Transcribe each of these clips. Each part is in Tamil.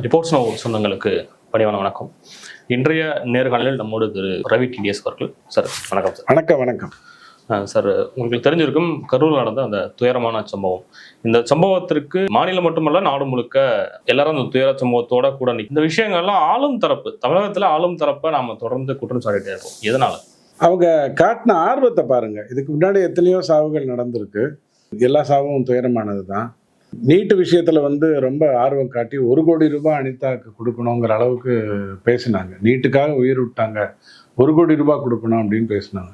ரிப்போர்ட்ஸ் நவ் சொந்தங்களுக்கு பணிவான வணக்கம். இன்றைய நேர்காணலில் நம்மோடு திரு ரவி டிடிஎஸ் அவர்கள். சார் வணக்கம். சார் வணக்கம். சார், உங்களுக்கு தெரிஞ்சிருக்கும் கரூர் நடந்த அந்த துயரமான சம்பவம். இந்த சம்பவத்திற்கு மாநிலம் மட்டுமல்ல நாடு முழுக்க எல்லாரும் அந்த துயர சம்பவத்தோட கூட இந்த விஷயங்கள்லாம் ஆளும் தரப்பு, தமிழகத்துல ஆளும் தரப்பை நாம தொடர்ந்து குற்றம் சாட்டிட்டே இருக்கோம். எதனால? அவங்க காட்டின ஆர்வத்தை பாருங்க. இதுக்கு முன்னாடி எத்தனையோ சாவுகள் நடந்திருக்கு. எல்லா சாவும் துயரமானது தான். நீட்டு விஷயத்தில் ரொம்ப ஆர்வம் காட்டி 1 கோடி ரூபாய் அனிதாவுக்கு கொடுக்கணுங்கிற அளவுக்கு பேசினாங்க. நீட்டுக்காக உயிர் விட்டாங்க, 1 கோடி ரூபாய் கொடுக்கணும் அப்படின்னு பேசினாங்க.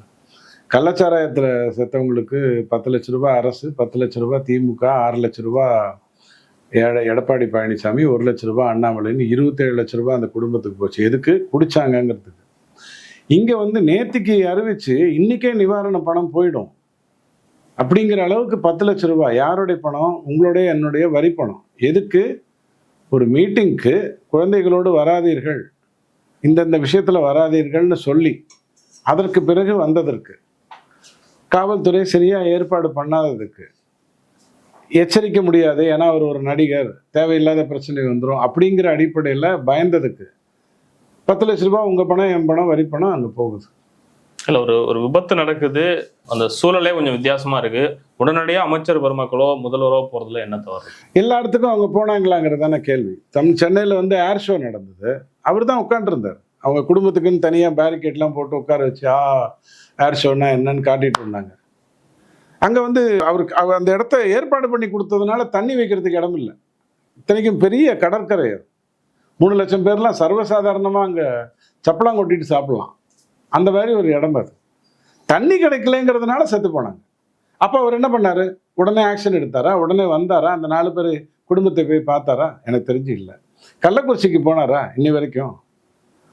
கள்ளச்சாராயத்தில் செத்தவங்களுக்கு 10 லட்ச ரூபாய் அரசு, 10 லட்ச ரூபாய் திமுக, 6 லட்ச ரூபாய் எடப்பாடி பழனிசாமி, 1 லட்ச ரூபாய் அண்ணாமலைன்னு 27 லட்ச ரூபாய் அந்த குடும்பத்துக்கு போச்சு. எதுக்கு குடிச்சாங்கிறதுக்கு. இங்கே நேத்திக்கு அறிவிச்சு இன்னைக்கே நிவாரண பணம் போயிடும் அப்படிங்கிற அளவுக்கு 10 லட்ச ரூபாய். யாருடைய பணம்? உங்களுடைய என்னுடைய வரி பணம். எதுக்கு? ஒரு மீட்டிங்க்கு குழந்தைகளோடு வராதீர்கள், இந்தந்த விஷயத்தில் வராதீர்கள்னு சொல்லி அதற்கு பிறகு வந்ததற்கு, காவல்துறை சரியாக ஏற்பாடு பண்ணாததுக்கு, எச்சரிக்க முடியாது ஏன்னா அவர் ஒரு நடிகர், தேவையில்லாத பிரச்சனை வந்துடும் அப்படிங்கிற அடிப்படையில் பயந்ததுக்கு 10 லட்ச ரூபாய் உங்கள் பணம் என் பணம் வரி பணம் அங்கே போகுது. இல்லை, ஒரு விபத்து நடக்குது, அந்த சூழலே கொஞ்சம் வித்தியாசமா இருக்கு. உடனடியாக அமைச்சர் பெருமக்களோ முதல்வரோ போறதுல என்ன தவறு? எல்லா இடத்துக்கும் அவங்க போனாங்களாங்கிறதான கேள்வி. சென்னையில் ஏர் ஷோ நடந்தது. அவர் தான் உட்காந்துருந்தார். அவங்க குடும்பத்துக்குன்னு தனியாக பேரிகேட்லாம் போட்டு உட்கார வச்சு ஏர் ஷோன்னா என்னன்னு காட்டிட்டு இருந்தாங்க. அங்கே அவருக்கு அந்த இடத்த ஏற்பாடு பண்ணி கொடுத்ததுனால தண்ணி வைக்கிறதுக்கு இடம் இல்லை. இத்தனைக்கும் பெரிய கடற்கரை, 3 லட்சம் பேர்லாம் சர்வசாதாரணமாக அங்கே சப்பலாம் கொட்டிட்டு சாப்பிடலாம். அந்த மாதிரி ஒரு இடம் அது. தண்ணி கிடைக்கலங்கிறதுனால செத்து போனாங்க. அப்போ அவர் என்ன பண்ணார்? உடனே ஆக்ஷன் எடுத்தாரா? உடனே வந்தாரா? அந்த 4 பேர் குடும்பத்தை போய் பார்த்தாரா? எனக்கு தெரிஞ்சு இல்லை. கள்ளக்குறிச்சிக்கு போனாரா? இன்னி வரைக்கும்.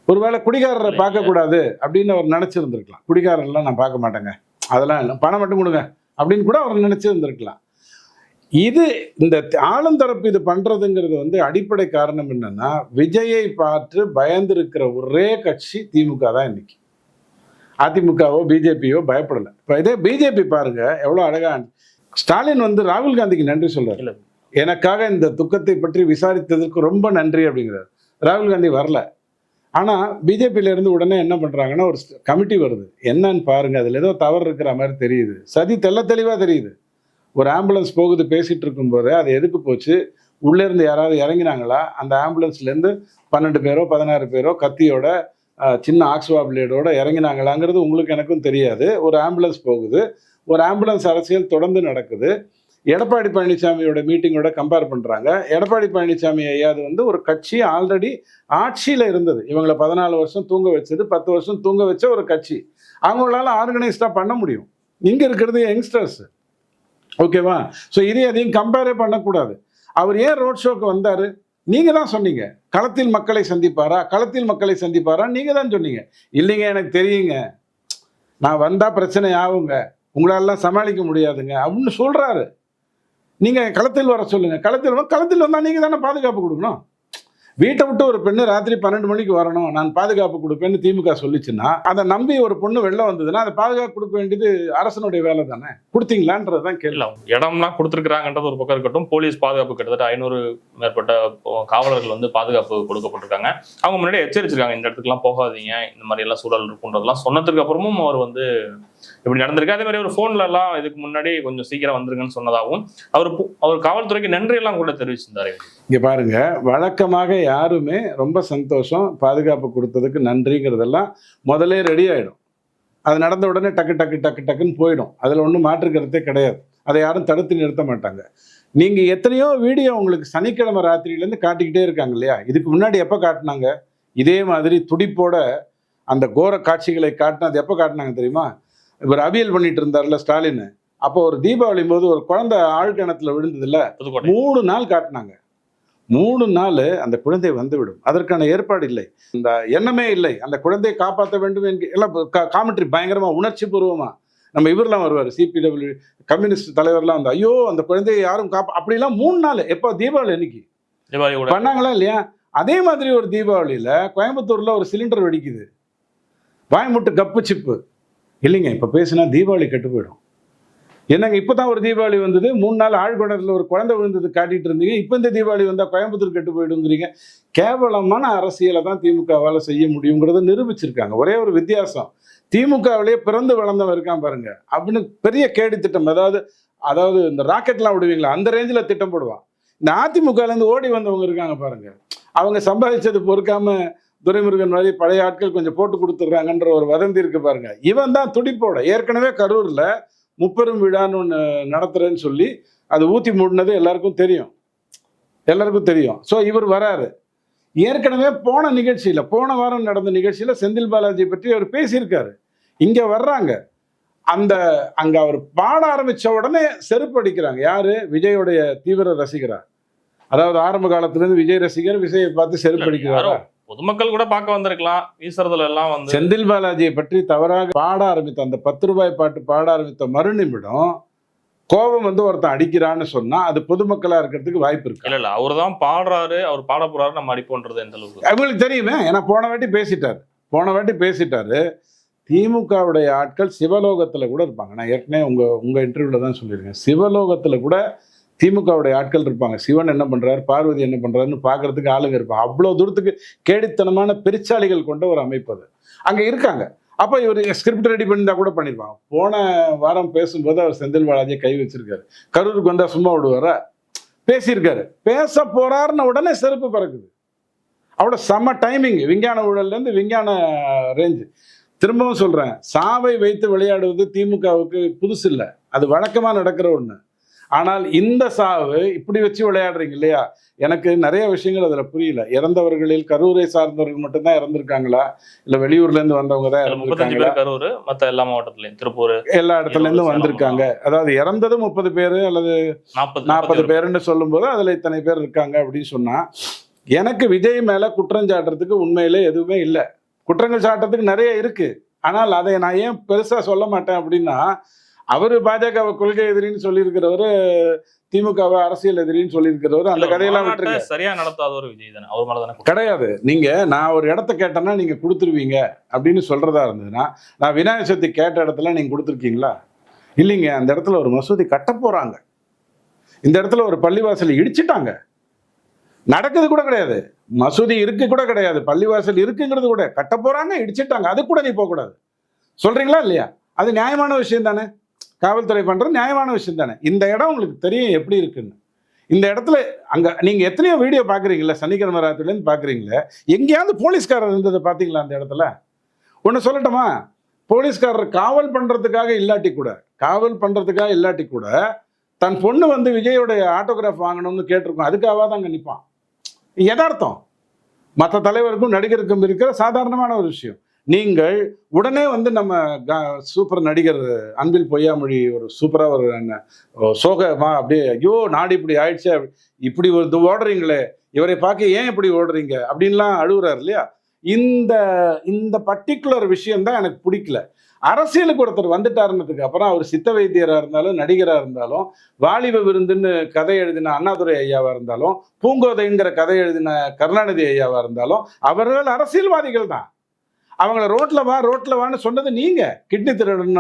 ஒருவேளை குடிகாரரை பார்க்கக்கூடாது அப்படின்னு அவர் நினச்சிருந்துருக்கலாம். குடிகாரர்லாம் நான் பார்க்க மாட்டேங்க, அதெல்லாம் இல்லை, பணம் மட்டும் கொடுங்க அப்படின்னு கூட அவர் நினச்சிருந்துருக்கலாம். இது இந்த ஆளுந்தரப்பு இது பண்ணுறதுங்கிறது அடிப்படை காரணம் என்னன்னா, விஜயை பார்த்து பயந்து இருக்கிற ஒரே கட்சி திமுக தான். இன்னைக்கு அதிமுகவோ பிஜேபியோ பயப்படலை. இப்போ இதே பிஜேபி பாருங்க எவ்வளோ அழகா. ஸ்டாலின் ராகுல் காந்திக்கு நன்றி சொல்றாரு. எனக்காக இந்த துக்கத்தை பற்றி விசாரித்ததற்கு ரொம்ப நன்றி அப்படிங்கிறார். ராகுல் காந்தி வரல. ஆனால் பிஜேபியிலேருந்து உடனே என்ன பண்ணுறாங்கன்னா, ஒரு கமிட்டி வருது. என்னன்னு பாருங்க, அதில் ஏதோ தவறு இருக்கிற மாதிரி தெரியுது. சதி தெளிவாக தெரியுது. ஒரு ஆம்புலன்ஸ் போகுது, பேசிகிட்டு இருக்கும்போது அது எதுக்கு போச்சு, உள்ளேருந்து யாராவது இறங்கினாங்களா, அந்த ஆம்புலன்ஸ்லேருந்து 12 பேரோ 16 பேரோ கத்தியோட சின்ன ஆக்ஸ்வா பிளேடோட இறங்கினாங்களாங்கிறது உங்களுக்கு எனக்கும் தெரியாது. ஒரு ஆம்புலன்ஸ் போகுது, ஒரு ஆம்புலன்ஸ் அரசியல் தொடர்ந்து நடக்குது. எடப்பாடி பழனிசாமியோட மீட்டிங்கோட கம்பேர் பண்ணுறாங்க. எடப்பாடி பழனிசாமி ஐயா ஒரு கட்சி ஆல்ரெடி ஆட்சியில் இருந்தது. இவங்களை 14 வருஷம் தூங்க வச்சது, 10 வருஷம் தூங்க வச்ச ஒரு கட்சி. அவங்களால ஆர்கனைஸ்டாக பண்ண முடியும். இங்கே இருக்கிறது யங்ஸ்டர்ஸ். ஓகேவா? ஸோ அதையும் கம்பேரே பண்ணக்கூடாது. அவர் ஏன் ரோட் ஷோக்கு வந்தார்? நீங்கள் தான் சொன்னீங்க. களத்தில் மக்களை சந்திப்பாரா? நீங்கள் தான் சொன்னீங்க. இல்லைங்க, எனக்கு தெரியுங்க, நான் வந்தால் பிரச்சனை ஆகுங்க, உங்களாலாம் சமாளிக்க முடியாதுங்க அப்படின்னு சொல்கிறாரு. நீங்கள் களத்தில் வர சொல்லுங்கள். களத்தில் வந்தால் நீங்கள் தானே பாதுகாப்பு கொடுக்கணும். வீட்டை விட்டு ஒரு பெண்ணு ராத்திரி 12 மணிக்கு வரணும், நான் பாதுகாப்பு கொடுப்பேன்னு திமுக சொல்லிச்சுன்னா, அதை நம்பி ஒரு பொண்ணு வெளில வந்ததுன்னா அதை பாதுகாப்பு கொடுக்க வேண்டியது அரசனுடைய வேலை தானே. கொடுத்தீங்களான்றதுதான் கேள்வி. இடம்லாம் கொடுத்துருக்காங்கன்றது ஒரு பக்கம் இருக்கட்டும், போலீஸ் பாதுகாப்பு கிட்டத்தட்ட 500 மேற்பட்ட காவலர்கள் பாதுகாப்பு கொடுக்கப்பட்டிருக்காங்க. அவங்க முன்னாடி எச்சரிச்சிருக்காங்க, இந்த இடத்துக்குலாம் போகாதீங்க, இந்த மாதிரி எல்லாம் சூழல் இருக்குன்றதெல்லாம் சொன்னதுக்கு அப்புறமும் அவர் இப்படி நடந்திருக்கு. அதே மாதிரி ஒரு போன்ல எல்லாம் இதுக்கு முன்னாடி கொஞ்சம் சீக்கிரம் வந்துருங்கன்னு சொன்னதாகவும் அவர் காவல்துறைக்கு நன்றி எல்லாம் கூட தெரிவிச்சிருந்தாரு. இங்க பாருங்க, வழக்கமாக யாருமே ரொம்ப சந்தோஷம், பாதுகாப்பு கொடுத்ததுக்கு நன்றிங்கிறதெல்லாம் முதலே ரெடி ஆகிடும். அது நடந்த உடனே டக்குன்னு போயிடும். அதில் ஒன்றும் மாற்றுக்கிறதே கிடையாது. அதை யாரும் தடுத்து நிறுத்த மாட்டாங்க. நீங்கள் எத்தனையோ வீடியோ உங்களுக்கு சனிக்கிழமை ராத்திரியிலேருந்து காட்டிக்கிட்டே இருக்காங்க இல்லையா? இதுக்கு முன்னாடி எப்போ காட்டினாங்க இதே மாதிரி துடிப்போட அந்த கோர காட்சிகளை காட்டினது? எப்போ காட்டினாங்க தெரியுமா? இவர் அவியல் பண்ணிட்டு இருந்தார்ல ஸ்டாலின், அப்போ ஒரு தீபாவளி போது ஒரு குழந்தை ஆழ்கிணத்துல விழுந்ததில்ல, 3 நாள் காட்டினாங்க. 3 நாள் அந்த குழந்தை வந்துவிடும். அதற்கான ஏற்பாடு இல்லை, இந்த எண்ணமே இல்லை. அந்த குழந்தையை காப்பாற்ற வேண்டும் எல்லாம் காமெண்ட்ரி பயங்கரமா உணர்ச்சி பூர்வமா. நம்ம இவரெல்லாம் வருவார், சிபிடபிள்யூ கம்யூனிஸ்ட் தலைவர்லாம் ஐயோ அந்த குழந்தையை யாரும் அப்படிலாம் 3 நாள். எப்போ? தீபாவளி அன்னைக்கு பண்ணாங்களா இல்லையா? அதே மாதிரி ஒரு தீபாவளியில கோயம்புத்தூர்ல ஒரு சிலிண்டர் வெடிக்குது, வாய்முட்டு கப்பு சிப்பு இல்லைங்க. இப்போ பேசினா தீபாவளி கெட்டு போயிடும். என்னங்க இப்பதான் ஒரு தீபாவளி வந்தது, 3 நாள் ஆழ்குணர்ல ஒரு குழந்தை விழுந்தது காட்டிட்டு இருந்தீங்க, இப்ப இந்த தீபாவளி வந்தா கோயம்புத்தூர் கெட்டு போயிடுங்கிறீங்க. கேவலமான அரசியலை தான் திமுகவால செய்ய முடியுங்கிறத நிரூபிச்சிருக்காங்க. ஒரே ஒரு வித்தியாசம், திமுகவிலேயே பிறந்து வளர்ந்தவன் இருக்கான் பாருங்க, அப்படின்னு பெரிய கேடி திட்டம், அதாவது அதாவது இந்த ராக்கெட்லாம் விடுவீங்களா அந்த ரேஞ்சில திட்டம் போடுவான். இந்த அதிமுகல இருந்து ஓடி வந்தவங்க இருக்காங்க பாருங்க, அவங்க சம்பாதிச்சது பொறுக்காம துரைமுருகன் மாதிரி பழைய ஆட்கள் கொஞ்சம் போட்டு கொடுத்துட்றாங்கன்ற ஒரு வதந்தி இருக்கு பாருங்க. இவன் தான் துடிப்போட ஏற்கனவே கரூர்ல முப்பெரும் விழான்னு ஒன்று நடத்துறேன்னு சொல்லி அது ஊத்தி மூடினது எல்லாருக்கும் தெரியும், எல்லாருக்கும் தெரியும். ஸோ இவர் வராரு. ஏற்கனவே போன நிகழ்ச்சியில, போன வாரம் நடந்த நிகழ்ச்சியில செந்தில் பாலாஜி பற்றி அவர் பேசியிருக்காரு. இங்க வர்றாங்க, அந்த அங்க அவர் பாட ஆரம்பிச்ச உடனே செருப்பு அடிக்கிறாங்க. யாரு? விஜயோடைய தீவிர ரசிகரா? அதாவது ஆரம்ப காலத்துல இருந்து விஜய் ரசிகர் விஜயை பார்த்து செருப்பு அடிக்கிறாரா? பொதுமக்கள் கூட பார்க்க வந்திருக்கலாம், வீசுறதுல எல்லாம் வந்து. செந்தில் பாலாஜியை பற்றி தவறாக பாட ஆரம்பித்த அந்த 10 ரூபாய் பாட்டு பாட ஆரம்பித்த மறுநிமிடம் கோபம் வந்து ஒருத்தன் அடிக்கிறான்னு சொன்னா அது பொதுமக்களா இருக்கிறதுக்கு வாய்ப்பு இருக்கு. இல்ல அவர் தான் பாடுறாரு, அவர் பாட போறாரு, நம்ம அடிப்போன்றது எந்த அளவுக்கு அவங்களுக்கு தெரியுமே. ஏன்னா போன வாட்டி பேசிட்டாரு. திமுகவுடைய ஆட்கள் சிவலோகத்துல கூட இருப்பாங்க. நான் ஏற்கனவே உங்க இன்டர்வியூல தான் சொல்லியிருக்கேன், சிவலோகத்துல கூட திமுகவுடைய ஆட்கள் இருப்பாங்க. சிவன் என்ன பண்றாரு, பார்வதி என்ன பண்றாருன்னு பாக்குறதுக்கு ஆளுங்க இருப்பாங்க. அவ்வளவு தூரத்துக்கு கேடித்தனமான பெருச்சாளிகள் கொண்ட ஒரு அமைப்பு அது அங்க இருக்காங்க. அப்ப இவர் ஸ்கிரிப்ட் ரெடி பண்ணியிருந்தா கூட பண்ணிருப்பாங்க. போன வாரம் பேசும்போது அவர் செந்தில் பாலாஜியை கை வச்சிருக்காரு. கரூருக்கு வந்தா சும்மா விடுவாரா? பேசியிருக்காரு. பேச போறாருன்னு உடனே செருப்பு பறக்குது. அவ்வளோ செம்ம டைமிங். விஞ்ஞான ஊழல்ல இருந்து விஞ்ஞான ரேஞ்சு. திரும்பவும் சொல்றேன், சாவை வைத்து விளையாடுவது திமுகவுக்கு புதுசு இல்லை, அது வழக்கமா நடக்கிற ஒண்ணு. ஆனால் இந்த சாவு இப்படி வச்சு விளையாடுறீங்க இல்லையா, எனக்கு நிறைய விஷயங்கள் அதுல புரியல. இறந்தவர்களில் கரூரை சார்ந்தவர்கள் மட்டும்தான் இறந்திருக்காங்களா, இல்ல வெளியூர்ல இருந்து வந்தவங்க தான் இறந்திருக்காங்களா? கரூர் மத்த எல்லா மாவட்டத்திலையும், திருப்பூர், எல்லா இடத்துல இருந்தும் வந்திருக்காங்க. அதாவது இறந்தது 30 பேரு அல்லது 40 பேருன்னு சொல்லும் போது அதுல இத்தனை பேர் இருக்காங்க அப்படின்னு சொன்னா, எனக்கு விஜய் மேல குற்றம் சாட்டுறதுக்கு உண்மையிலே எதுவுமே இல்லை. குற்றங்கள் சாட்டுறதுக்கு நிறைய இருக்கு. ஆனால் அதை நான் ஏன் பெருசா சொல்ல மாட்டேன் அப்படின்னா, அவரு பாஜகவை கொள்கை எதிரின்னு சொல்லியிருக்கிறவரு, திமுகவை அரசியல் எதிரின்னு சொல்லியிருக்கிறவரு, அந்த கதையெல்லாம் விட்டுருங்க. சரியா நடத்தாத ஒரு விஜய் தானே, அவர் மேல தானே கிடையாது. நீங்க நான் ஒரு இடத்த கேட்டேன்னா நீங்க கொடுத்துருவீங்க அப்படின்னு சொல்றதா இருந்ததுன்னா, நான் விநாயகர் சதுர்த்தி கேட்ட இடத்துல நீங்க கொடுத்துருக்கீங்களா? இல்லைங்க, அந்த இடத்துல ஒரு மசூதி கட்ட போறாங்க, இந்த இடத்துல ஒரு பள்ளிவாசல் இடிச்சிட்டாங்க, நடக்குது கூட கிடையாது, மசூதி இருக்கு கூட கிடையாது, பள்ளிவாசல் இருக்குங்கிறது கூட கட்ட போறாங்க, இடிச்சிட்டாங்க, அது கூட நீ போக கூடாது சொல்றீங்களா இல்லையா? அது நியாயமான விஷயம் தானே, காவல்துறை பண்றது நியாயமான விஷயம் தானே. இந்த இடம் உங்களுக்கு தெரியும் எப்படி இருக்குன்னு. இந்த இடத்துல அங்க நீங்க எத்தனையோ வீடியோ பாக்குறீங்களா, சனிக்கிழமை ராத்திரில இருந்து பாக்குறீங்களே, எங்கேயாவது போலீஸ்காரர் இருந்ததை பாத்தீங்களா அந்த இடத்துல? ஒண்ணு சொல்லட்டுமா, போலீஸ்காரர் காவல் பண்றதுக்காக இல்லாட்டி கூட தன் பொண்ணு வந்து விஜயோடைய ஆட்டோகிராஃப் வாங்கணும்னு கேட்டிருக்கோம், அதுக்காக தான் அங்க நிற்பான். யதார்த்தம். மற்ற தலைவருக்கும் நடிகருக்கும் இருக்கிற சாதாரணமான ஒரு விஷயம். நீங்கள் உடனே வந்து நம்ம சூப்பர் நடிகர் அன்பில் பொய்யாமொழி ஒரு சூப்பரா ஒரு சோகமா அப்படியே, ஐயோ நாடு இப்படி ஆயிடுச்சு, இப்படி ஒரு ஓடுறீங்களே, இவரை பார்க்க ஏன் இப்படி ஓடுறீங்க அப்படின்லாம் அழுகுறாரு இல்லையா? இந்த பர்டிகுலர் விஷயம் தான் எனக்கு பிடிக்கல. அரசியலுக்கு ஒருத்தர் வந்துட்டாருன்னதுக்கு அப்புறம் அவர் சித்த வைத்தியராக இருந்தாலும் நடிகராக இருந்தாலும், வாலிப விருந்துன்னு கதை எழுதின அண்ணாதுரை ஐயாவா இருந்தாலும், பூங்கோதைங்கிற கதை எழுதின கருணாநிதி ஐயாவா இருந்தாலும், அவர்கள் அரசியல்வாதிகள் தான். அவங்கள ரோட்ல வான்னு சொன்னது நீங்க. கிட்னி திருடன்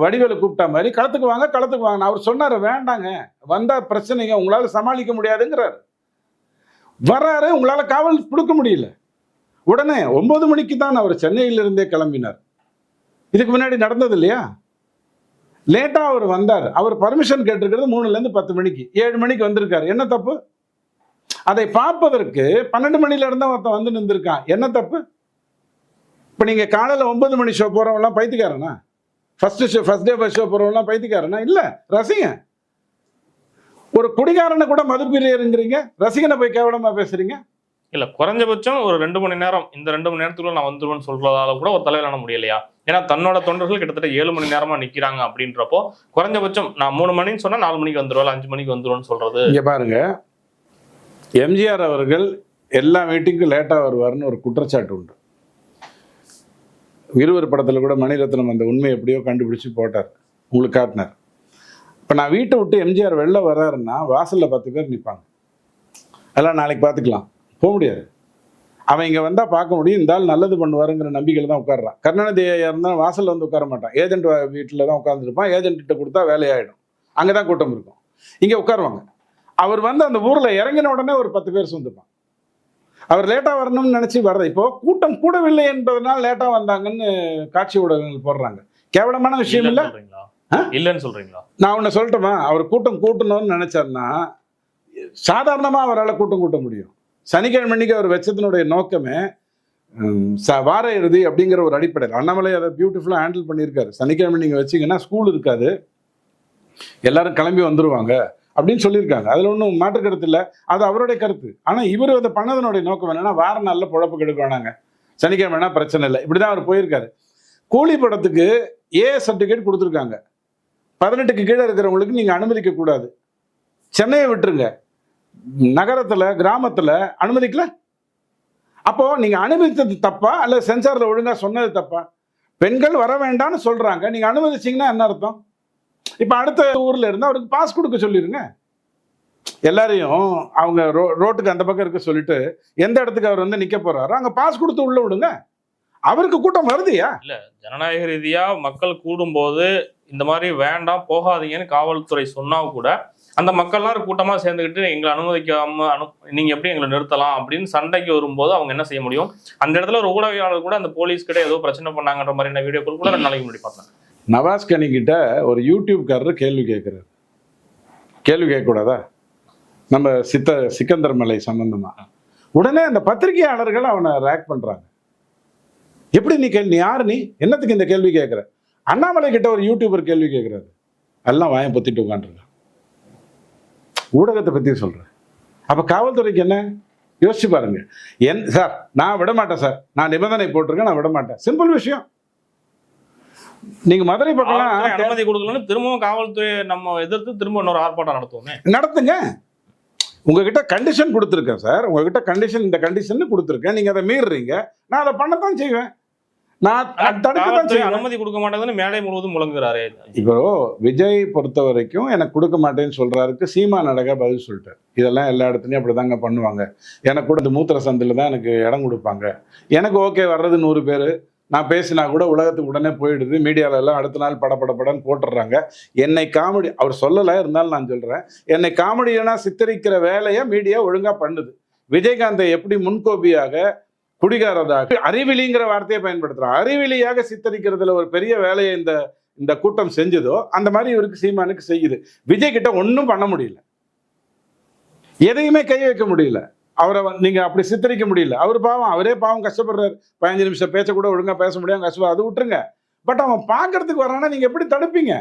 வடிவேலு கூப்பிட்டா மாதிரி களத்துக்கு வாங்க. அவர் சொன்னாரு, வேண்டாங்க, வந்தா பிரச்சனைங்க, உங்களால சமாளிக்க முடியாதுங்கிறாரு. வர்றாரு, உங்களால காவல் கொடுக்க முடியல. உடனே 9 மணிக்கு தான் அவர் சென்னையிலிருந்தே கிளம்பினார். இதுக்கு முன்னாடி நடந்தது இல்லையா? லேட்டா அவர் வந்தார். அவர் பர்மிஷன் கேட்டிருக்கிறது 3ல இருந்து 10 மணிக்கு, 7 மணிக்கு வந்திருக்காரு. என்ன தப்பு? அதை பார்ப்பதற்கு 12 மணில இருந்தா ஒருத்தன் வந்து நின்றுருக்கான், என்ன தப்பு? இப்ப நீங்க காலையில 9 மணி ஷோ போறவங்கலாம் பைத்தியக்காரனா? ஃபர்ஸ்ட் டே ஷோ போறவங்கலாம் பைத்தியக்காரனா? இல்ல, ரசிகன். ஒரு குடிகாரனை கூட மதுப்பிரியருங்கிறீங்க, ரசிகனை போய் கேவலமா பேசுறீங்க. இல்ல, குறைஞ்சபட்சம் ஒரு 2 மணி நேரம், இந்த 2 மணி நேரத்துக்குள்ள நான் வந்துருவேன்னு சொல்றதால கூட ஒரு தலைவரான முடியலையா? ஏன்னா தன்னோட தொண்டர்கள் கிட்டத்தட்ட 7 மணி நேரமா நிக்கிறாங்க அப்படின்றப்போ, குறைஞ்சபட்சம் நான் 3 மணின்னு சொன்னா 4 மணிக்கு வந்துருவாள், 5 மணிக்கு வந்துருவேன்னு சொல்றது. இங்க பாருங்க, எம்ஜிஆர் அவர்கள் எல்லா மீட்டிங்கும் லேட்டா வருவாருன்னு ஒரு குற்றச்சாட்டு உண்டு. இருவர் படத்துல கூட மணிரத்னம் அந்த உண்மை எப்படியோ கண்டுபிடிச்சு போட்டார், உங்களுக்கு காட்டினார். இப்ப நான் வீட்டை விட்டு எம்ஜிஆர் வெளில வர்றாருன்னா வாசல்ல 10 பேர் நிற்பாங்க. அதெல்லாம் நாளைக்கு பார்த்துக்கலாம், போக முடியாது. அவன் இங்கே வந்தால் பார்க்க முடியும், இந்த ஆள் நல்லது பண்ணுவாருங்கிற நம்பிக்கையில் தான் உட்காடுறான். கருணாநிதி இருந்தால் வாசலில் வந்து உட்கார மாட்டான், ஏஜென்ட் வீட்டில் தான் உட்காந்துருப்பான். ஏஜென்ட்ட கொடுத்தா வேலையாயிடும், அங்கே தான் கூட்டம் இருக்கும். இங்கே உட்காருவாங்க. அவர் வந்து அந்த ஊரில் இறங்கின உடனே ஒரு 10 பேர் சொந்துப்பான். அவர் லேட்டாக வரணும்னு நினச்சி வர்றது. இப்போ கூட்டம் கூடவில்லை என்பதனால் லேட்டாக வந்தாங்கன்னு காட்சி ஊடகங்கள் போடுறாங்க. கேவலமான விஷயம் இல்லை இல்லைன்னு சொல்றீங்களா? நான் உன்னை சொல்லட்டுமா, அவர் கூட்டம் கூட்டணும்னு நினைச்சாருன்னா சாதாரணமாக அவரால் கூட்டம் கூட்ட முடியும். சனிக்கிழமை அன்னைக்கு அவர் வச்சதனுடைய நோக்கமே வார இறுதி அப்படிங்கிற ஒரு அடிப்படையில். அண்ணாமலை அதை பியூட்டிஃபுல்லாக ஹேண்டில் பண்ணியிருக்காரு. சனிக்கிழமை நீங்கள் வச்சிங்கன்னா ஸ்கூல் இருக்காது, எல்லாரும் கிளம்பி வந்துடுவாங்க அப்படின்னு சொல்லியிருக்காங்க. அதில் ஒன்றும் மாற்று கருத்து இல்லை, அது அவருடைய கருத்து. ஆனால் இவர் அதை பண்ணதனுடைய நோக்கம் என்னன்னா, வார நாளில் பொழப்பு கெடுக்க வேணாங்க, சனிக்கிழமைனா பிரச்சனை இல்லை, இப்படி தான் அவர் போயிருக்காரு. கூலி படத்துக்கு ஏ சர்டிஃபிகேட் கொடுத்துருக்காங்க. 18க்கு கீழே இருக்கிறவங்களுக்கு நீங்கள் அனுமதிக்க கூடாது. சென்னையை விட்டுருங்க, நகரத்தில் கிராமத்தில் அனுமதிக்கல. அப்போ நீங்க அனுமதித்தது தப்பா அல்ல சென்சார்ல ஒழுங்கா சொன்னது தப்பா? பெண்கள் வர வேண்டாம்னு சொல்றாங்க, நீங்க அனுமதிச்சீங்கன்னா என்ன அர்த்தம்? இப்ப அடுத்த ஊர்ல இருந்து அவருக்கு பாஸ் கொடுக்க சொல்லிருங்க. எல்லாரையும் அவங்க ரோட்டுக்கு அந்த பக்கம் இருக்க சொல்லிட்டு எந்த இடத்துக்கு அவர் வந்து நிக்க போறாரோ அங்க பாஸ் கொடுத்து உள்ள விடுங்க. அவருக்கு கூட்டம் வருதுயா? இல்ல, ஜனநாயக ரீதியா மக்கள் கூடும்போது இந்த மாதிரி வேண்டாம் போகாதீங்கன்னு காவல்துறை சொன்னா கூட அந்த மக்கள்லாம் கூட்டமா சேர்ந்துக்கிட்டு எங்களை அனுமதிக்காம நீங்க எப்படி எங்களை நிறுத்தலாம் அப்படின்னு சண்டைக்கு வரும்போது அவங்க என்ன செய்ய முடியும்? அந்த இடத்துல ஒரு ஊடகவியாளர் கூட அந்த போலீஸ் கிட்ட ஏதோ பிரச்சனை பண்ணாங்கன்ற மாதிரி வீடியோக்கள் கூட 2 நாளைக்கு முன்னாடி பார்த்தேன். நவாஸ் கனி கிட்ட ஒரு யூடியூப்காரர் கேள்வி கேட்கிறாரு. கேள்வி கேட்கக்கூடாதா? நம்ம சிக்கந்தர் மலை சம்பந்தமா. உடனே அந்த பத்திரிகையாளர்கள் அவனை ரேக் பண்றாங்க. எப்படி நீ யாரு, நீ என்னத்துக்கு இந்த கேள்வி கேட்கிற? அண்ணாமலை கிட்ட ஒரு யூடியூபர் கேள்வி கேட்கிறாரு, எல்லாம் வாயம் பொத்திட்டு உட்காந்துருக்கான். ஊடகத்தை பத்தி சொல்றேன். அப்ப காவல்துறைக்கு என்ன யோசிச்சு பாருங்க. சார் நான் விட மாட்டேன் சார், நான் நிபந்தனை போட்டிருக்கேன், நான் விட மாட்டேன். சிம்பிள் விஷயம். நீங்க மதுரை பக்கம் அனுமதி கொடுக்கலன்னு திரும்பவும் காவல்துறை நம்ம எதிர்த்து திரும்ப இன்னொரு ஆர்ப்பாட்டம் நடத்துவோமே. நடத்துங்க. உங்ககிட்ட கண்டிஷன் கொடுத்துருக்கேன் சார், உங்ககிட்ட கண்டிஷன், இந்த கண்டிஷன் கொடுத்துருக்கேன், நீங்க அதை மீறுறீங்க, நான் அதை பண்ணத்தான் செய்வேன். அனுமதி கொடுக்க மாட்டேங்குதுன்னு மேடை முழுவதும் முழங்குறாரு. இப்போ விஜய் பொறுத்த வரைக்கும் எனக்கு கொடுக்க மாட்டேன்னு சொல்றாருக்கு. சீமான் அழகா பதில் சொல்லிட்டார், இதெல்லாம் எல்லா இடத்துலையும் அப்படிதாங்க பண்ணுவாங்க, எனக்கு கூட இந்த மூத்திர சந்தில தான் எனக்கு இடம் கொடுப்பாங்க, எனக்கு ஓகே வர்றது 100 பேர், நான் பேசினா கூட உலகத்துக்கு உடனே போயிடுது, மீடியால எல்லாம் அடுத்த நாள் படப்படப்படன்னு போட்டுடுறாங்க. என்னை காமெடி, அவர் சொல்லலை இருந்தாலும் நான் சொல்றேன், என்னை காமெடியனா சித்தரிக்கிற வேலையை மீடியா ஒழுங்கா பண்ணுது. விஜயகாந்தை எப்படி முன்கோபியாக, குடிகாரதாக, அறிவிலிங்கிற வார்த்தையை பயன்படுத்துறான், அறிவிலியாக சித்தரிக்கிறதுல ஒரு பெரிய வேலையை இந்த கூட்டம் செஞ்சதோ அந்த மாதிரி இவருக்கு சீமானுக்கு செய்யுது. விஜய் கிட்ட ஒன்றும் பண்ண முடியல, எதையுமே கை வைக்க முடியல, அவரை நீங்க அப்படி சித்தரிக்க முடியல. அவர் பாவம், அவரே பாவம் கஷ்டப்படுறாரு. 15 நிமிஷம் பேச்ச கூட ஒழுங்கா பேச முடியாம கஷ்டப்படுற, அது விட்டுருங்க. பட் அவன் பார்க்கறதுக்கு வரானா நீங்க எப்படி தடுப்பீங்க?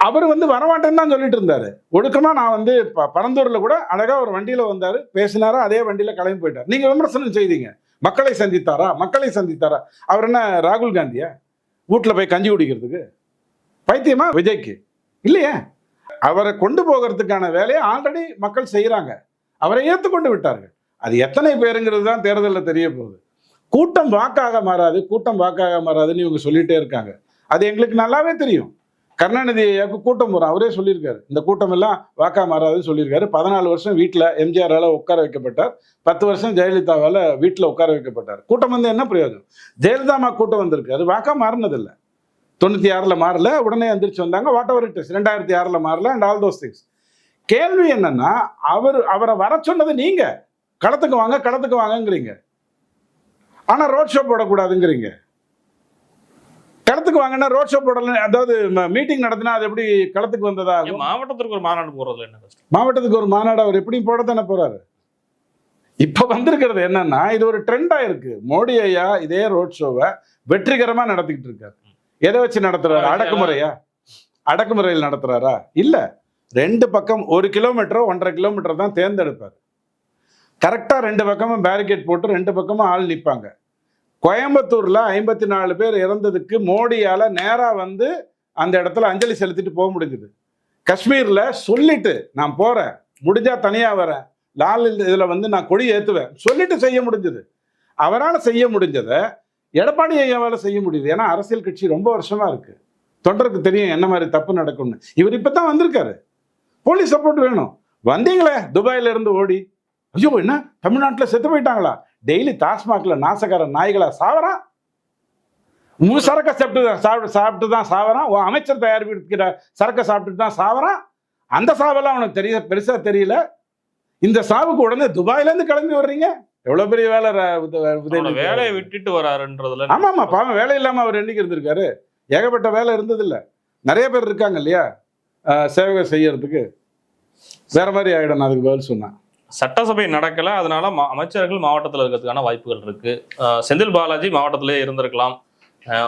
அவர் வந்து வரமாட்டேன்னு தான் சொல்லிட்டு இருந்தாரு. ஒடுக்கமா நான் வந்து பரந்தூர்ல கூட அழகா ஒரு வண்டியில வந்தாரு, பேசினாரா, அதே வண்டியில கிளம்பி போயிட்டார். நீங்க விமர்சனம் செய்தீங்க, மக்களை சந்தித்தாரா? அவர் என்ன ராகுல் காந்தியா வீட்டுல போய் கஞ்சி குடிக்கிறதுக்கு? பைத்தியமா விஜய்க்கு? இல்லையே. அவரை கொண்டு போகிறதுக்கான வேலையை ஆல்ரெடி மக்கள் செய்யறாங்க, அவரை ஏற்றுக்கொண்டு விட்டார்கள். அது எத்தனை பேருங்கிறது தான் தேர்தலில் தெரிய போகுது. கூட்டம் வாக்காக மாறாதுன்னு இவங்க சொல்லிட்டே இருக்காங்க. அது எங்களுக்கு நல்லாவே தெரியும். கருணாநிதி கூட்டம் போகிறோம், அவரே சொல்லியிருக்காரு, இந்த கூட்டம் எல்லாம் வாக்கா மாறாதுன்னு சொல்லியிருக்காரு. 14 வருஷம் வீட்டில் எம்ஜிஆரால் உட்கார வைக்கப்பட்டார், 10 வருஷம் ஜெயலலிதாவால் வீட்டில் உட்கார வைக்கப்பட்டார். கூட்டம் வந்து என்ன பிரயோஜனம்? ஜெயலலிதா கூட்டம் வந்திருக்கு, அது வாக்கா மாறினதில்லை. 96ல் மாறல, உடனே எந்திரிச்சு வந்தாங்க. வாட் எவர் இட் இஸ், 2006ல் மாறல, அண்ட் ஆல் தோஸ் திங்ஸ். கேள்வி என்னன்னா, அவரை வர சொன்னது நீங்க, களத்துக்கு வாங்கங்கிறீங்க, ஆனா ரோட் ஷோ போடக்கூடாதுங்கிறீங்க. களத்துக்கு வாங்கன்னா ரோட் ஷோ போடல, அதாவது மீட்டிங் நடத்தினா அது எப்படி களத்துக்கு வந்ததா? மாவட்டத்திற்கு ஒரு மாநாடு போடுறதுல என்ன கஷ்டம்? மாவட்டத்துக்கு ஒரு மாநாடு அவர் எப்படி போடத்தானே போறாரு. இப்ப வந்திருக்கிறது என்னன்னா, இது ஒரு ட்ரெண்டா இருக்கு. மோடி ஐயா இதே ரோட் ஷோவை வெற்றிகரமா நடத்திக்கிட்டு இருக்காரு. எதை வச்சு நடத்துறாரு? அடக்குமுறையில் நடத்துறாரா? இல்ல, 2 பக்கம் 1 கிலோமீட்டரோ 1.5 கிலோமீட்டர் தான் தேர்ந்தெடுப்பார். கரெக்டா 2 பக்கமும் பேரிகேட் போட்டு 2 பக்கமும் ஆள் நிற்பாங்க. கோயம்புத்தூர்ல 54 பேர் இறந்ததுக்கு மோடியால நேரா வந்து அந்த இடத்துல அஞ்சலி செலுத்திட்டு போக முடிஞ்சது. காஷ்மீர்ல சொல்லிட்டு நான் போறேன், முடிஞ்சா தனியா வரேன், லால் இதுல வந்து நான் கொடி ஏத்துவேன் சொல்லிட்டு செய்ய முடிஞ்சது. அவரால் செய்ய முடிஞ்சதை எடப்பாடி ஐயாவால செய்ய முடியுது. ஏன்னா அரசியல் கட்சி ரொம்ப வருஷமா இருக்கு, தொண்டருக்கு தெரியும் என்ன மாதிரி தப்பு நடக்கும்னு. இவர் இப்பதான் வந்திருக்காரு, போலீஸ் சப்போர்ட் வேணும். வந்தீங்களே துபாயில இருந்து ஓடி, ஐயோ என்ன தமிழ்நாட்டில் செத்து போயிட்டாங்களா, டெய்லி டாஸ்மாக்ல நாசக்கார நாய்களா சாவறான். சரக்கை சாப்பிட்டு தான் சாவறான். அமைச்சர் தயாரிப்பிக்கிற சரக்கை சாப்பிட்டுட்டு தான் சாவறான். அந்த சாவெல்லாம் அவனுக்கு பெருசா தெரியல. இந்த சாவுக்கு உடனே துபாயில இருந்து கிளம்பி வர்றீங்க. எவ்வளவு பெரிய வேலை வேலையை விட்டுட்டு வராருன்றதுல. ஆமா, பாவம் வேலை இல்லாம அவர் என்னைக்கு இருந்திருக்காரு? ஏகப்பட்ட வேலை இருந்தது இல்ல. நிறைய பேர் இருக்காங்க இல்லையா சேவை செய்யறதுக்கு. வேற மாதிரி ஆயிடும். நான் அதுக்கு பதில் சொன்னேன். சட்டசபை நடக்கல, அதனால அமைச்சர்கள் மாவட்டத்தில் இருக்கிறதுக்கான வாய்ப்புகள் இருக்கு. செந்தில் பாலாஜி மாவட்டத்திலே இருந்திருக்கலாம்.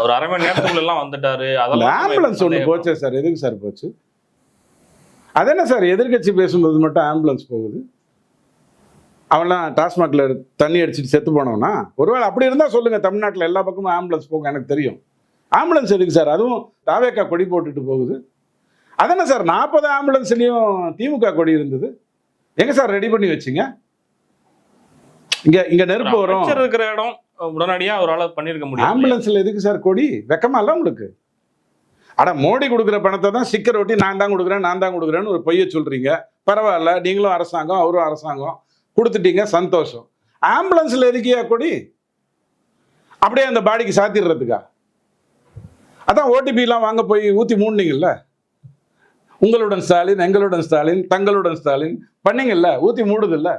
ஒரு அரை மணி நேரத்துக்குள்ள எல்லாம் வந்துட்டாரு. அதெல்லாம் ஆம்புலன்ஸ் ஒண்ணு போச்சே சார். எதுக்கு சார் போச்சு? அது என்ன சார் எதிர்கட்சி பேசும்போது மட்டும் ஆம்புலன்ஸ் போகுது? அவன்லாம் டாஸ்மாக்ல தண்ணி அடிச்சுட்டு செத்து போனவனா? ஒருவேளை அப்படி இருந்தா சொல்லுங்க, தமிழ்நாட்டில் எல்லா பக்கமும் ஆம்புலன்ஸ் போகும். எனக்கு தெரியும். ஆம்புலன்ஸ் எதுக்கு சார்? அதுவும் தாவேக்கா கொடி போட்டுட்டு போகுது. அதென்ன சார் 40 ஆம்புலன்ஸ்லயும் திமுக கொடி இருந்தது. எங்க சார் ரெடி பண்ணி வச்சிங்க? இங்க நெருப்பு வரும் இருக்கிற இடம் உடனடியா அவரால் பண்ணிருக்க முடியும். ஆம்புலன்ஸ்ல எதுக்கு சார் கொடி? வெக்கமா இல்ல உங்களுக்கு? அட மோடி கொடுக்குற பணத்தை தான் ஸ்டிக்கர் ஒட்டி நான் தான் கொடுக்குறேன்னு ஒரு பொய்ய சொல்றீங்க. பரவாயில்ல, நீங்களும் அரசாங்கம் அவரும் அரசாங்கம் கொடுத்துட்டீங்க, சந்தோஷம். ஆம்புலன்ஸ்ல எதுக்கியா கொடி? அப்படியே அந்த பாடிக்கு சாத்திடுறதுக்கா? அதான் ஓடிபி எல்லாம் வாங்க போய் ஊத்தி மூடினீங்கல்ல. உங்களுடன் ஸ்டாலின், எங்களுடன் ஸ்டாலின், தங்களுடன் ஸ்டாலின் பண்ணீங்கல்ல, ஊத்தி மூடுது இல்ல.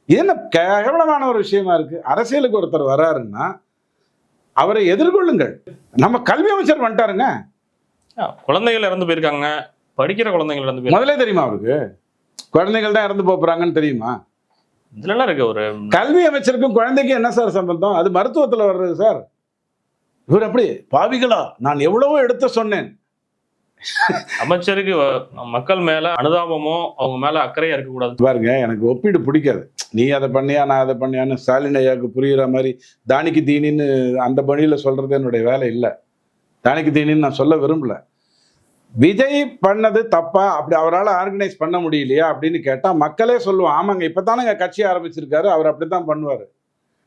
என்ன கேவலமான ஒரு விஷயமா இருக்கு. அரசியலுக்கு ஒருத்தர் வராருன்னா அவரை எதிர்கொள்ளுங்கள். நம்ம கல்வி அமைச்சர் வந்துட்டாருங்க. குழந்தைகள் இறந்து போயிருக்காங்க, படிக்கிற குழந்தைகள் இறந்து போய் முதலே தெரியுமா அவருக்கு? குழந்தைகள் தான் இறந்து போறாங்கன்னு தெரியுமா? இதுல இருக்கு. ஒரு கல்வி அமைச்சருக்கும் குழந்தைக்கும் என்ன சார் சம்பந்தம்? அது மருத்துவத்துல வர்றது சார். இவர் அப்படி பாவிகளா, நான் எவ்வளவோ எடுத்து சொன்னேன். அமைச்சருக்கு மக்கள் மேல அனுதாபமோ அவங்க மேல அக்கறையா இருக்கக்கூடாது. பாருங்க, எனக்கு ஒப்பீடு பிடிக்காது. நீ அதை பண்ணியா நான் அதை பண்ணியான்னு ஸ்டாலின் ஐயாவுக்கு புரியுற மாதிரி தானிக்கு தீனின்னு அந்த பணியில சொல்றது என்னுடைய வேலை இல்லை. தானிக்கு தீனின்னு நான் சொல்ல விரும்பல. விஜய் பண்ணது தப்பா? அப்படி அவரால் ஆர்கனைஸ் பண்ண முடியலையா அப்படின்னு கேட்டா மக்களே சொல்லுவோம், ஆமாங்க இப்பதானங்க கட்சி ஆரம்பிச்சிருக்காரு, அவர் அப்படித்தான் பண்ணுவாரு.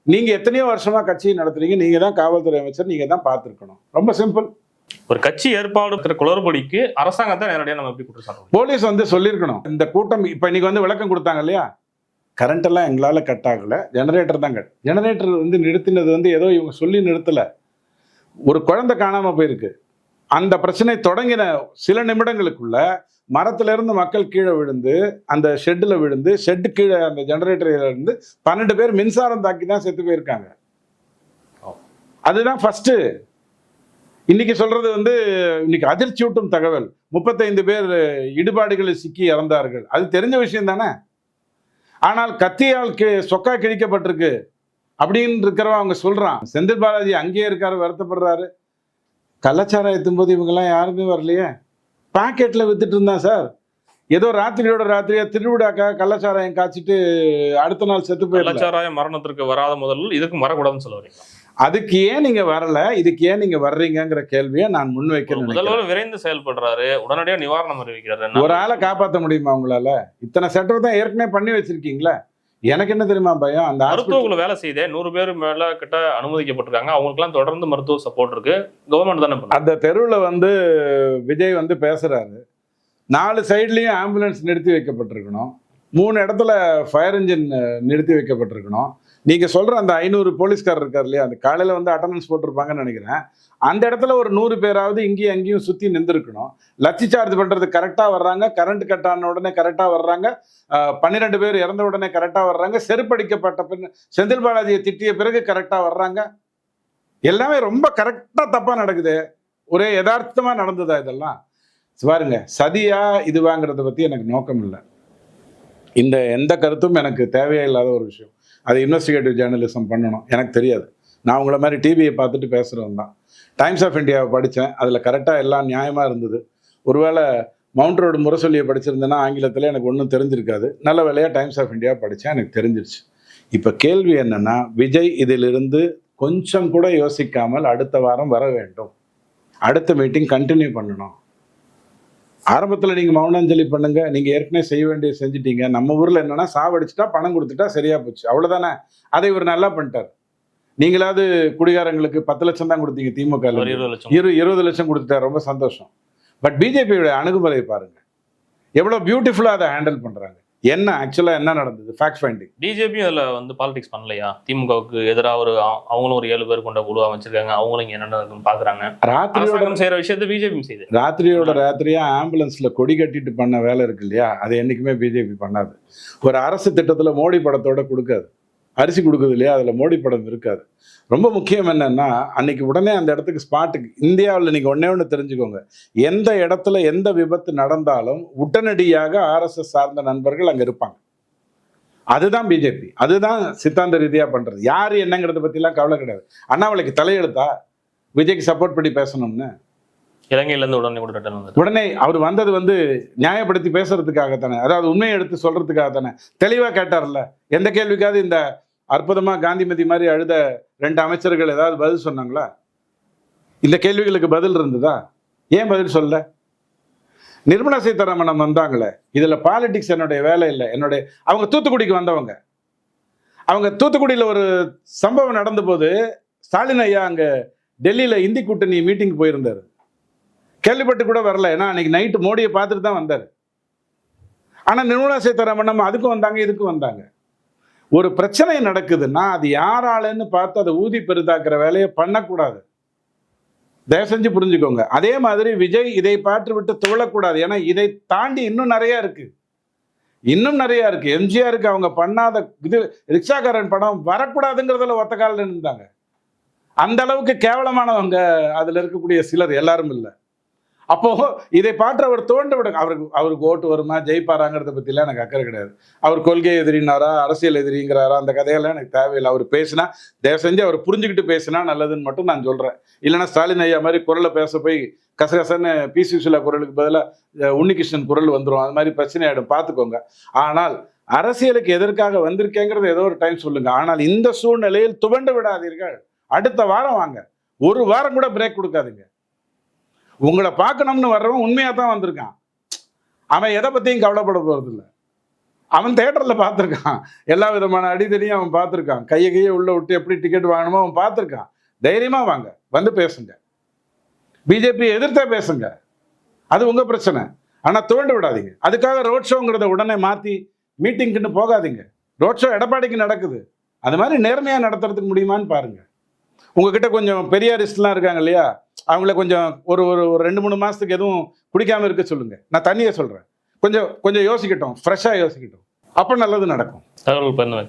நீங்க எத்தனையோ வருஷமா கட்சியை நடத்துறீங்க, நீங்க தான் காவல்துறை அமைச்சர், நீங்க தான் பார்த்துருக்கணும். ரொம்ப சிம்பிள். ஒரு கட்சி ஏற்பாடு இருக்கிற குளறுபடிக்கு அரசாங்கத்தை நேரடியாக நம்ம எப்படி குற்றச்சாட்டு? போலீஸ் வந்து சொல்லியிருக்கணும். இந்த கூட்டம் இப்ப இன்னைக்கு வந்து விளக்கம் கொடுத்தாங்க இல்லையா, கரண்ட் எல்லாம் எங்களால கட் ஆகல, ஜெனரேட்டர் தான் கட். ஜெனரேட்டர் வந்து நிறுத்தினது வந்து ஏதோ இவங்க சொல்லி நிறுத்தல. ஒரு குழந்தை காணாம போயிருக்கு. அந்த பிரச்சனை தொடங்கின சில நிமிடங்களுக்குள்ள மரத்துல இருந்து மக்கள் கீழே விழுந்து, அந்த ஷெட்ல விழுந்து, ஷெட்டு கீழே அந்த ஜெனரேட்டர்ல இருந்து 12 பேர் மின்சாரம் தாக்கி தான் செத்து போயிருக்காங்க. அதுதான் ஃபர்ஸ்ட். இன்னைக்கு சொல்றது வந்து இன்னைக்கு அதிர்ச்சியூட்டும் தகவல், 35 பேர் இடுபாடுகளில் சிக்கி இறந்தார்கள். அது தெரிஞ்ச விஷயம் தானே. ஆனால் கத்தியால் சொக்கா கிழிக்கப்பட்டிருக்கு அப்படின்னு இருக்கிறவங்க அவங்க சொல்றான். செந்தில் பாலாஜி அங்கேயே இருக்காரு, வருத்தப்படுறாரு. கள்ளச்சாரம் எத்தும் போது இவங்கெல்லாம் யாருமே வரலையே. பாக்கெட்ல வித்துட்டு இருந்தான் சார். ஏதோ ராத்திரியோட ராத்திரியா திருவிழாக்காக கள்ளச்சாராயம் காய்ச்சிட்டு அடுத்த நாள் செத்து போய் கள்ளச்சாராயம் மரணத்திற்கு வராத முதல்ல இதுக்கு வரக்கூடாதுன்னு சொல்ல வரீங்க. அதுக்கு ஏன் நீங்க வரல, இதுக்கு ஏன் நீங்க வர்றீங்கிற கேள்வியை நான் முன்வைக்கிறேன். முதல்வர் விரைந்து செயல்படுறாரு, உடனடியா நிவாரணம் அறிவிக்கிறாரு. ஒரு ஆளை காப்பாற்ற முடியுமா உங்களால? இத்தனை செட்டர் தான் ஏற்கனவே பண்ணி வச்சிருக்கீங்களா? எனக்கு என்ன தெரியுமா பயம், அந்த மருத்துவக்குழு வேலை செய்தே 100 பேர் மேல கிட்ட அனுமதிக்கப்பட்டிருக்காங்க. அவங்களுக்கு எல்லாம் தொடர்ந்து மருத்துவ சப்போர்ட் இருக்கு. கவர்மெண்ட் தானே அந்த தெருவுல வந்து விஜய் வந்து பேசுறாரு. 4 சைட்லயும் ஆம்புலன்ஸ் நிறுத்தி வைக்கப்பட்டிருக்கணும். 3 இடத்துல ஃபயர் இன்ஜின் நிறுத்தி வைக்கப்பட்டிருக்கணும். நீங்க சொல்ற அந்த 500 போலீஸ்கார் இருக்காரு இல்லையா, அந்த காலையில வந்து அட்டண்டன்ஸ் போட்டிருப்பாங்கன்னு நினைக்கிறேன். அந்த இடத்துல ஒரு 100 பேராவது இங்கேயும் அங்கேயும் சுத்தி நின்றுருக்கணும். லட்சி சார்ஜ் பண்றது கரெக்டா வர்றாங்க, கரண்ட் கட் ஆன உடனே கரெக்டா வர்றாங்க, 12 பேர் இறந்த உடனே கரெக்டா வர்றாங்க, செருப்படிக்கப்பட்ட பின் செந்தில் பாலாஜியை திட்டிய பிறகு கரெக்டா வர்றாங்க. எல்லாமே ரொம்ப கரெக்டா தப்பா நடக்குது. ஒரே யதார்த்தமா நடந்ததா இதெல்லாம்? பாருங்க, சதியா இதுவாங்கிறத பத்தி எனக்கு நோக்கம் இல்லை. இந்த எந்த கருத்தும் எனக்கு தேவையே இல்லாத ஒரு விஷயம். அது இன்வெஸ்டிகேட்டிவ் ஜேர்னலிசம் பண்ணணும், எனக்கு தெரியாது. நான் உங்களை மாதிரி டிவியை பார்த்துட்டு பேசுகிறவன் தான். டைம்ஸ் ஆஃப் இந்தியாவை படித்தேன், அதில் கரெக்டாக எல்லாம் நியாயமாக இருந்தது. ஒருவேளை மவுண்ட் ரோடு முரசொலியை படிச்சிருந்தேன்னா ஆங்கிலத்தில் எனக்கு ஒன்றும் தெரிஞ்சிருக்காது. நல்ல வேலையாக டைம்ஸ் ஆஃப் இந்தியா படித்தேன், எனக்கு தெரிஞ்சிருச்சு. இப்போ கேள்வி என்னென்னா, விஜய் இதிலிருந்து கொஞ்சம் கூட யோசிக்காமல் அடுத்த வாரம் வர வேண்டும். அடுத்த மீட்டிங் கண்டினியூ பண்ணணும். ஆரம்பத்தில் நீங்கள் மௌனாஞ்சலி பண்ணுங்க, நீங்கள் ஏற்கனவே செய்ய வேண்டிய செஞ்சுட்டீங்க. நம்ம ஊரில் என்னன்னா, சாவடிச்சுட்டா பணம் கொடுத்துட்டா சரியா போச்சு, அவ்வளோதானே. அதை இவர் நல்லா பண்ணிட்டார். நீங்களாவது குடிகாரங்களுக்கு 10 லட்சம் தான் கொடுத்தீங்க, திமுக 20 லட்சம் கொடுத்துட்டார், ரொம்ப சந்தோஷம். பட் பிஜேபியோட அணுகுமுறை பாருங்க, எவ்வளோ பியூட்டிஃபுல்லாக அதை ஹேண்டில் பண்ணுறாங்க. என்ன ஆக்சுவலாக என்ன நடந்தது, ஃபேக்ட் ஃபைண்டிங். பிஜேபியும் இதுல வந்து பாலிடிக்ஸ் பண்ணலையா? திமுகவுக்கு எதிராக அவங்களும் ஒரு 7 பேர் கொண்ட குழுவா வச்சிருக்காங்க. அவங்களும் இங்க என்ன நடக்குன்னு பாக்குறாங்க. ராத்திரியோட செய்யற விஷயத்தை பிஜேபி செய்யுது. ராத்திரியா ஆம்புலன்ஸ்ல கொடி கட்டிட்டு பண்ண வேலை இருக்கு இல்லையா, அது என்னைக்குமே பிஜேபி பண்ணாது. ஒரு அரசு திட்டத்துல மோடி படத்தோட கொடுக்காது. அரிசி கொடுக்குது இல்லையா, அதில் மோடி படம் இருக்காது. ரொம்ப முக்கியம் என்னன்னா, அன்னைக்கு உடனே அந்த இடத்துக்கு ஸ்பாட்டுக்கு, இந்தியாவில் நீங்கள் ஒன்று தெரிஞ்சுக்கோங்க, எந்த இடத்துல எந்த விபத்து நடந்தாலும் உடனடியாக ஆர்எஸ்எஸ் சார்ந்த நண்பர்கள் அங்கே இருப்பாங்க. அதுதான் பிஜேபி, அதுதான் சித்தாந்த ரீதியாக பண்ணுறது. யார் என்னங்கிறத பற்றிலாம் கவலை கிடையாது. அண்ணாமலைக்கு தலையெழுத்தா விஜய்க்கு சப்போர்ட் பண்ணி பேசணும்னு? இலங்கையிலேருந்து உடனே அவர் வந்தது வந்து நியாயப்படுத்தி பேசுறதுக்காகத்தானே, அதாவது உண்மையை எடுத்து சொல்றதுக்காகத்தானே. தெளிவாக கேட்டார்ல, எந்த கேள்விக்காவது இந்த அற்புதமா காந்திமதி மாதிரி அழுத 2 அமைச்சர்கள் ஏதாவது பதில் சொன்னாங்களா? இந்த கேள்விகளுக்கு பதில் இருந்ததா? ஏன் பதில் சொல்ல? நிர்மலா சீதாராமன் வந்தாங்களே, இதுல பாலிடிக்ஸ் என்னுடைய வேலை இல்லை. அவங்க தூத்துக்குடிக்கு வந்தவங்க. அவங்க தூத்துக்குடியில் ஒரு சம்பவம் நடந்த போது ஸ்டாலின் ஐயா அங்க டெல்லியில இந்தி கூட்டணி மீட்டிங் போயிருந்தாரு. கேள்விப்பட்டு கூட வரல, ஏன்னா அன்னைக்கு நைட்டு மோடியை பார்த்துட்டு தான் வந்தார். ஆனால் நிர்மலா சீதாராமன் அதுக்கும் வந்தாங்க, இதுக்கும் வந்தாங்க. ஒரு பிரச்சனை நடக்குதுன்னா அது யாராலன்னு பார்த்து அதை ஊதி பெரிதாக்குற வேலையை பண்ணக்கூடாது. தயவு செஞ்சு புரிஞ்சுக்கோங்க. அதே மாதிரி விஜய் இதை பார்த்து விட்டு துவளக்கூடாது. ஏன்னா இதை தாண்டி இன்னும் நிறைய இருக்கு, எம்ஜிஆருக்கு அவங்க பண்ணாத இது, ரிக்ஷாக்காரன் படம் வரக்கூடாதுங்கிறதுல ஒத்த காலில் இருந்தாங்க. அந்த அளவுக்கு கேவலமானவங்க அதுல இருக்கக்கூடிய சிலர், எல்லாரும் இல்லை. அப்போ இதை பார்த்து அவர் தோண்ட விட, அவருக்கு ஓட்டு வருமா, ஜெயிப்பாராங்கிறத பற்றிலாம் எனக்கு அக்கறை கிடையாது. அவர் கொள்கை எதிரினாரா, அரசியல் எதிரிங்கிறாரா, அந்த கதையெல்லாம் எனக்கு தேவையில்லை. அவர் பேசினா தயவு செஞ்சு அவர் புரிஞ்சுக்கிட்டு பேசினா நல்லதுன்னு மட்டும் நான் சொல்கிறேன். இல்லைன்னா ஸ்டாலின் ஐயா மாதிரி குரலை பேச போய் கசகசன்னு பி.சி. சுஷீலா குரலுக்கு பதிலாக உன்னிகிருஷ்ணன் குரல் வந்துடும். அது மாதிரி பிரச்சனை ஆகிடும், பார்த்துக்கோங்க. ஆனால் அரசியலுக்கு எதற்காக வந்திருக்கேங்கிறது ஏதோ ஒரு டைம் சொல்லுங்க. ஆனால் இந்த சூழ்நிலையில் துவண்டு விடாதீர்கள். அடுத்த வாரம் வாங்க, ஒரு வாரம் கூட பிரேக் கொடுக்காதீங்க. உங்களை பார்க்கணும்னு வர்றவன் உண்மையாக தான் வந்திருக்கான். அவன் எதை பற்றியும் கவலைப்பட போகிறதில்ல. அவன் தேட்டரில் பார்த்துருக்கான், எல்லா விதமான அடிதடியும் அவன் பார்த்துருக்கான். கையை உள்ள விட்டு எப்படி டிக்கெட் வாங்கணுமோ அவன் பார்த்துருக்கான். தைரியமாக வாங்க, வந்து பேசுங்க. பிஜேபி எதிர்த்தே பேசுங்க, அது உங்கள் பிரச்சனை. ஆனால் தோண்டு விடாதீங்க. அதுக்காக ரோட் ஷோங்கிறத உடனே மாற்றி மீட்டிங்க்குன்னு போகாதீங்க. ரோட் ஷோ எடப்பாடிக்கு நடக்குது, அது மாதிரி நேர்மையாக நடத்துறதுக்கு முடியுமான்னு பாருங்கள். உங்ககிட்ட கொஞ்சம் பெரியாரிஸ்ட்லாம் இருக்காங்க இல்லையா, அவங்கள கொஞ்சம் ஒரு 2-3 மாதத்துக்கு எதுவும் குடிக்காமல் இருக்க சொல்லுங்க. நான் தண்ணியை சொல்கிறேன், கொஞ்சம் யோசிக்கட்டும், ஃப்ரெஷ்ஷாக யோசிக்கட்டும். அப்போ நல்லது நடக்கும். தகவல் பண்ண